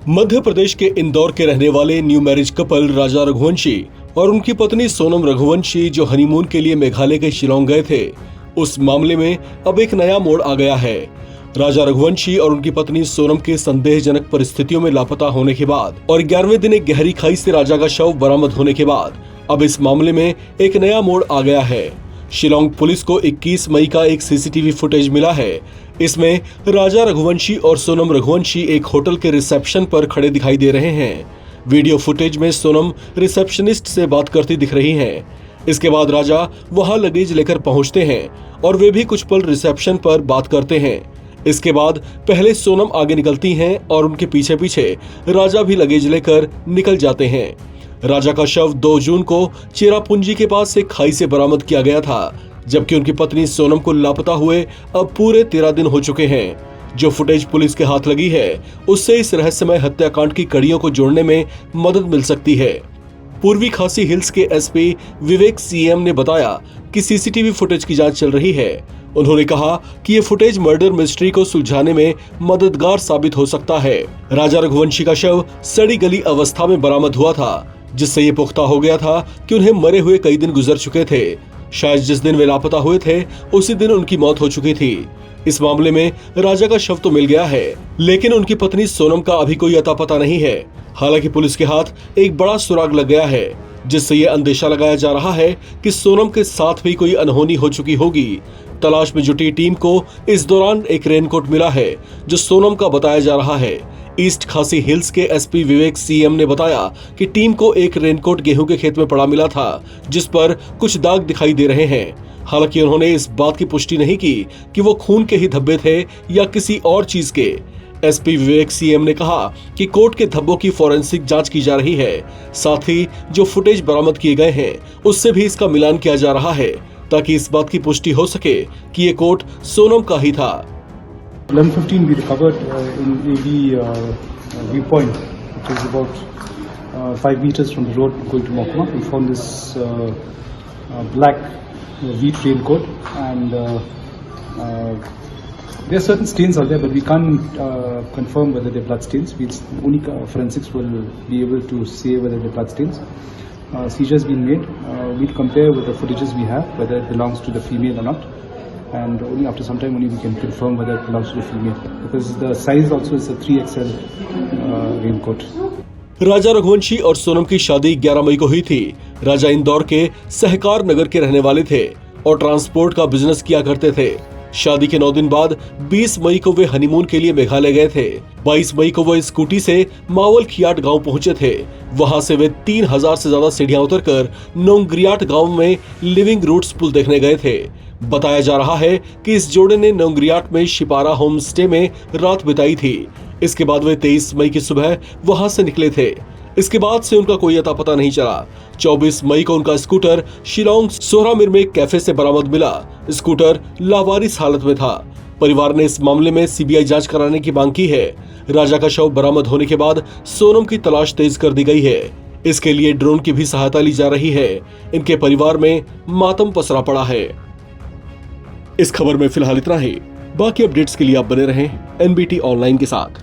मध्य प्रदेश के इंदौर के रहने वाले न्यू मैरिज कपल राजा रघुवंशी और उनकी पत्नी सोनम रघुवंशी जो हनीमून के लिए मेघालय के शिलोंग गए थे, उस मामले में अब एक नया मोड़ आ गया है। राजा रघुवंशी और उनकी पत्नी सोनम के संदेहजनक परिस्थितियों में लापता होने के बाद और 11वें दिन एक गहरी खाई से राजा का शव बरामद होने के बाद अब इस मामले में एक नया मोड़ आ गया है। शिलोंग पुलिस को 21 मई का एक सीसीटीवी फुटेज मिला है। इसमें राजा रघुवंशी और सोनम रघुवंशी एक होटल के रिसेप्शन पर खड़े दिखाई दे रहे हैं। वीडियो फुटेज में सोनम रिसेप्शनिस्ट से बात करती दिख रही हैं। इसके बाद राजा वहां लगेज लेकर पहुंचते हैं और वे भी कुछ पल रिसेप्शन पर बात करते हैं। इसके बाद पहले सोनम आगे निकलती हैं और उनके पीछे पीछे राजा भी लगेज लेकर निकल जाते हैं। राजा का शव 2 जून को चेरापूंजी के पास से खाई से बरामद किया गया था, जबकि उनकी पत्नी सोनम को लापता हुए अब पूरे 13 दिन हो चुके हैं। जो फुटेज पुलिस के हाथ लगी है, उससे इस रहस्यमय हत्याकांड की कड़ियों को जोड़ने में मदद मिल सकती है। पूर्वी खासी हिल्स के एसपी विवेक सीएम ने बताया कि सीसीटीवी फुटेज की जांच चल रही है। उन्होंने कहा कि ये फुटेज मर्डर मिस्ट्री को सुलझाने में मददगार साबित हो सकता है। राजा रघुवंशी का शव सड़ी गली अवस्था में बरामद हुआ था, जिससे ये पुख्ता हो गया था कि उन्हें मरे हुए कई दिन गुजर चुके थे। शायद जिस दिन वे लापता हुए थे उसी दिन उनकी मौत हो चुकी थी। इस मामले में राजा का शव तो मिल गया है, लेकिन उनकी पत्नी सोनम का अभी कोई अता पता नहीं है। हालांकि पुलिस के हाथ एक बड़ा सुराग लग गया है, जिससे ये अंदेशा लगाया जा रहा है कि सोनम के साथ भी कोई अनहोनी हो चुकी होगी। तलाश में जुटी टीम को इस दौरान एक रेनकोट मिला है, जो सोनम का बताया जा रहा है। ईस्ट खासी हिल्स के एसपी विवेक सीएम ने बताया कि टीम को एक रेनकोट गेहूं के खेत में पड़ा मिला था, जिस पर कुछ दाग दिखाई दे रहे हैं। हालांकि उन्होंने इस बात की पुष्टि नहीं की कि वो खून के ही धब्बे थे या किसी और चीज के। एसपी विवेक सीएम ने कहा कि कोर्ट के धब्बों की फॉरेंसिक जांच की जा रही है। साथ ही जो फुटेज बरामद किए गए हैं, उससे भी इसका मिलान किया जा रहा है, ताकि इस बात की पुष्टि हो सके कि ये कोट सोनम का ही था। 11:15 we recovered in AD viewpoint, which is about 5 meters from the road going to Mokma. We found this black wheat raincoat, and there are certain stains out there, but we can't confirm whether they're blood stains. Only forensics will be able to say whether they're blood stains. Seizure has been made. We'll compare with the footages we have whether it belongs to the female or not. And only after some time only we can confirm whether it belongs to the female, because the size also is a 3XL raincoat. राजा रघुवंशी और सोनम की शादी 11 मई को हुई थी। राजा इंदौर के सहकार नगर के रहने वाले थे और ट्रांसपोर्ट का बिजनेस किया करते थे। शादी के 9 दिन बाद 20 मई को वे हनीमून के लिए मेघालय गए थे। 22 मई को वे स्कूटी से मावल खियाट गांव पहुंचे थे। वहां से वे 3000 से ज्यादा सीढ़ियां उतरकर नोंगरियाट गांव में लिविंग रूट्स पुल देखने गए थे। बताया जा रहा है कि इस जोड़े ने नोंगरियाट में शिपारा होम स्टे में रात बिताई थी। इसके बाद वे 23 मई की सुबह वहां से निकले थे। इसके बाद से उनका कोई अता पता नहीं चला। 24 मई को उनका स्कूटर शिलोंग सोहरामिर में कैफे से बरामद मिला। स्कूटर लावारिस हालत में था। परिवार ने इस मामले में सीबीआई जांच कराने की मांग की है। राजा का शव बरामद होने के बाद सोनम की तलाश तेज कर दी गई है। इसके लिए ड्रोन की भी सहायता ली जा रही है। इनके परिवार में मातम पसरा पड़ा है। इस खबर में फिलहाल इतना ही। बाकी अपडेट्स के लिए आप बने रहें एनबीटी ऑनलाइन के साथ।